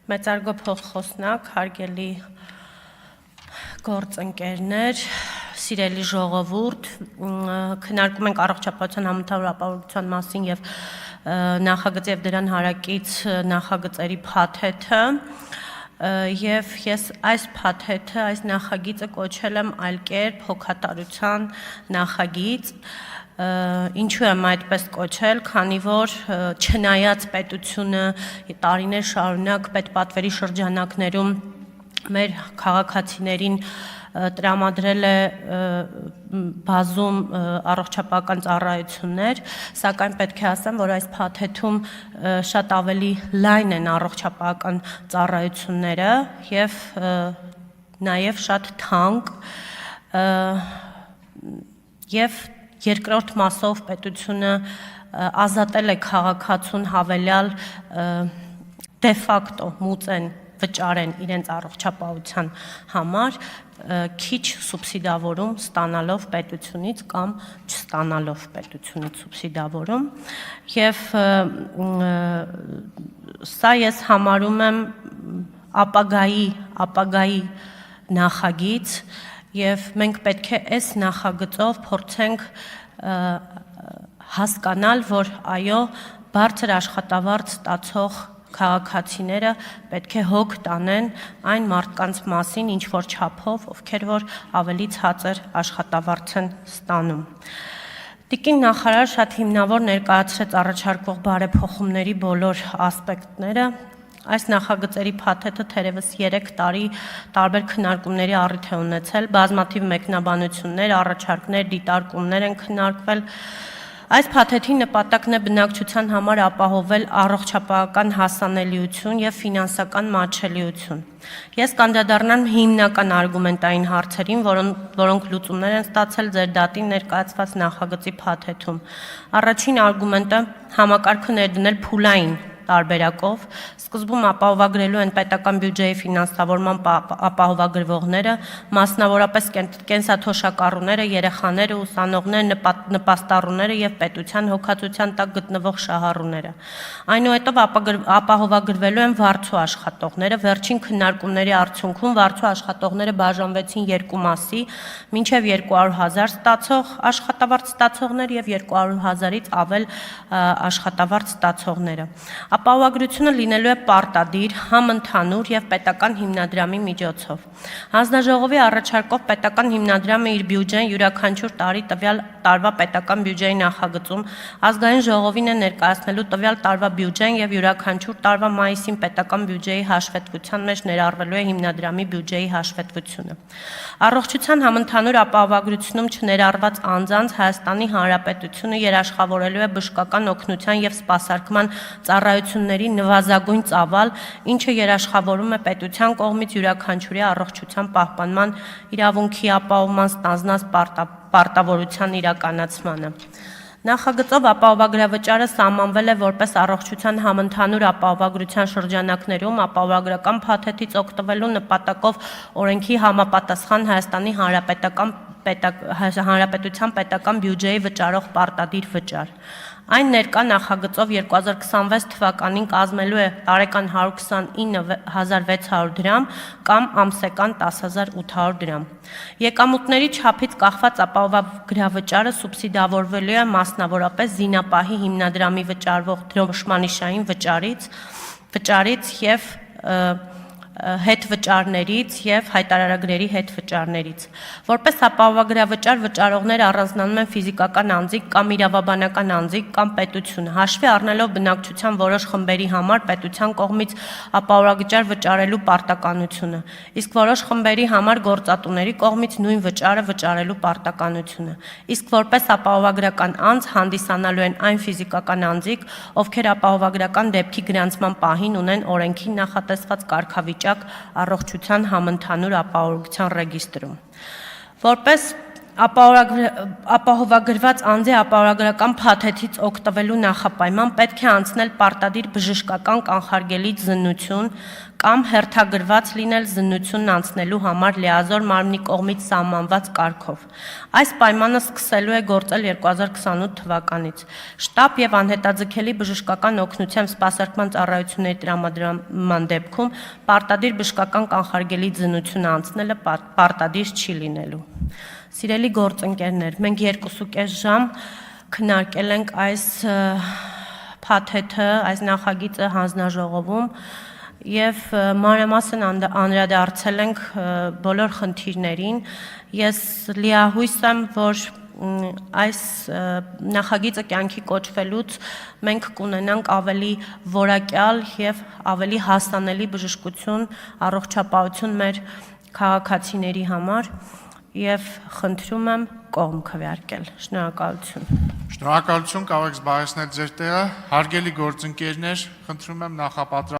Մեծարգո փոխխոսնակ, հարգելի գործընկերներ, սիրելի ժողովուրդ, քննարկում ենք առողջապահության համընդհանուր ապահովության մասին եւ նախագծի եւ դրան հարակից նախագծերի փաթեթը եւ ես այս փաթեթը, այս նախագիծը կոչել եմ այլ կերպ հոգատարության նախագիծ։ Ինչու եմ այդպես կոչել, քանի որ չնայած պետությունը տարիներ շարունակ պետպատվերի շրջանակներում մեր քաղաքացիներին տրամադրել է բազում առողջապահական ծառայություններ, սակայն պետք է ասեմ, որ այս փաթեթում շատ ավելի լայն են առողջապահական ծառայությունները եւ նաեւ շատ թանկ եւ երկրորդ մասով պետությունը ազատել է քաղաքացուն հավելյալ դե ֆակտո մուծեն վճարեն իրենց առողջապահության համար քիչ սուբսիդավորում ստանալով պետությունից կամ չստանալով պետությունից սուբսիդավորում եւ սա ես համարում եմ ապագայի նախագիծ եւ մենք պետք է այս նախագծով փորձենք հասկանալ, որ այո, բարձր աշխատավարձ ստացող քաղաքացիները պետք է հոգ տանեն այն մարդկանց մասին, ինչ որ չափով, ովքեր որ ավելի ցածր աշխատավարձ են ստանում։ Տիկին նախարար շատ հիմնավոր ներկայացրեց առաջարկվող բարեփոխումների բոլոր ասպեկտները։ Այս նախագծերի փաթեթը թերևս 3 տարի տարբեր քննարկումների առիթ է ունեցել, բազմաթիվ մեկնաբանություններ, առաջարկներ, դիտարկումներ են քննարկվել։ Այս փաթեթի նպատակն է բնակչության համար ապահովել առողջապահական հասանելիություն եւ ֆինանսական մատչելիություն։ Ես կանդրադառնամ հիմնական արգումենտային հարցերին, որոնք լուծումներ են ստացել ձեր դատին ներկայացված նախագծի փաթեթում։ Առաջին արգումենտը համակարգը ներդնել փուլային տարբերակով, սկզբում ապահովագրելու են պետական բյուջեի ֆինանսավորման ապահովագրվողները, մասնավորապես կենսաթոշակառուները, երեխաները, ուսանողները, նպաստառուները եւ պետության հոգացության տակ գտնվող շահառուները։ Այնուհետև ապահովագրվելու են վարձու աշխատողները, վերջին քննարկումների արդյունքում վարձու աշխատողները բաժանվեցին երկու մասի, մինչև 200,000 ստացող աշխատավարձ ստացողներ եւ 200,000-ից ավել աշխատավարձ ստացողները։ Ապահովագրությունը լինելու է պարտադիր, համընդհանուր եւ պետական հիմնադրամի միջոցով։ Հանձնաժողովի առաջարկով պետական հիմնադրամը իր բյուջեն յուրաքանչյուր տարի տվյալ տարվա պետական բյուջեի նախագծում ազգային ժողովին է ներկայացնելու տվյալ տարվա բյուջեն եւ յուրաքանչյուր տարվա մայիսին պետական բյուջեի հաշվետվության մեջ ներառվելու է հիմնադրամի բյուջեի հաշվետվությունը։ Առողջության համընդհանուր ապահովագրությունում չներառված անձանց Հայաստանի Հանրապետությունը երաշխավորելու է բժշկական օգնության եւ սպասարկման ծառայությունների նվազագույն ծավալ, ինչը երաշխավորում է պետության կողմից յուրաքանչյուրի առողջության պահպանման իրավունքի ապահովման ստանձնած պարտավորության իրականացմանը։ Նախագծով ապահովագրավճարը սահմանվել է որպես առողջության համընդհանուր ապահովագրության շրջանակներում ապահովագրական փաթեթից օգտվելու նպատակով օրենքի համապատասխան Հայաստանի Հանրապետության պետական բյուջեի վճարող պարտադիր վճար։ Այն ներկա նախագծով 2026 թվականին կազմելու է տարեկան 129,600 դրամ կամ ամսեկան 10,800 դրամ։ Եկամուտների չափից կախված ապահովագրավճարը սուբսիդավորվելու է մասնավորապես զինապահի հիմնադրամի վճարվող դրոշմանիշային վճարից եւ հետվճարներից եւ հայտարարագրերի հետվճարներից։ Որպես ապահովագրավճար վճարողները առանձնանում են ֆիզիկական անձիկ կամ իրավաբանական անձիկ կամ պետությունը, հաշվի առնելով բնակչության որոշ խմբերի համար պետության կողմից ապահովագրավճար վճարելու պարտականությունը, իսկ որոշ խմբերի համար գործատուների կողմից նույն վճարը վճարելու պարտականությունը։ Իսկ որպես ապահովագրական անձ հանդիսանալու են այն ֆիզիկական անձիկ, ովքեր ապահովագրական դեպքի գրանցման պահին ունեն օրենքի նախատեսված կարգավիճակ առողջության համընդհանուր ապահովության ռեգիստրում։ Որպես ապահովագրված անձի ապահովագրական փաթեթից օգտվելու նախապայման պետք է անցնել պարտադիր բժշկական կանխարգելիչ զննություն կամ հերթագրված լինել զննությունն անցնելու համար լիազոր մարմնի կողմից սահմանված կարգով։ Այս պայմանը սկսելու է գործել 2028 թվականից։ Շտապ եւ անհետաձգելի բժշկական օգնության սպասարկման ծառայությունների տրամադրման դեպքում պարտադիր բժշկական կանխարգելիչ զննությունը անցնելը պարտադիր չի լինելու։ Սիրելի գործընկերներ, մենք 2.5 ժամ քննարկել ենք այս փաթեթը, այս նախագիծը հանձնաժողովում եւ մանրամասն անդրադարձել ենք բոլոր խնդիրներին։ Ես լիահույս եմ, որ այս նախագիծը կյանքի կոչվելուց մենք կունենանք ավելի որակյալ եւ ավելի հասանելի բժշկություն, առողջապահություն մեր քաղաքացիների համար եւ խնդրում եմ կողմ քվեարկել։ Շնորհակալություն։ Շնորհակալություն, կարող եք զբաղեցնել ձեր տեղը։ Հարգելի գործընկերներ, խնդրում եմ նախապատրաստել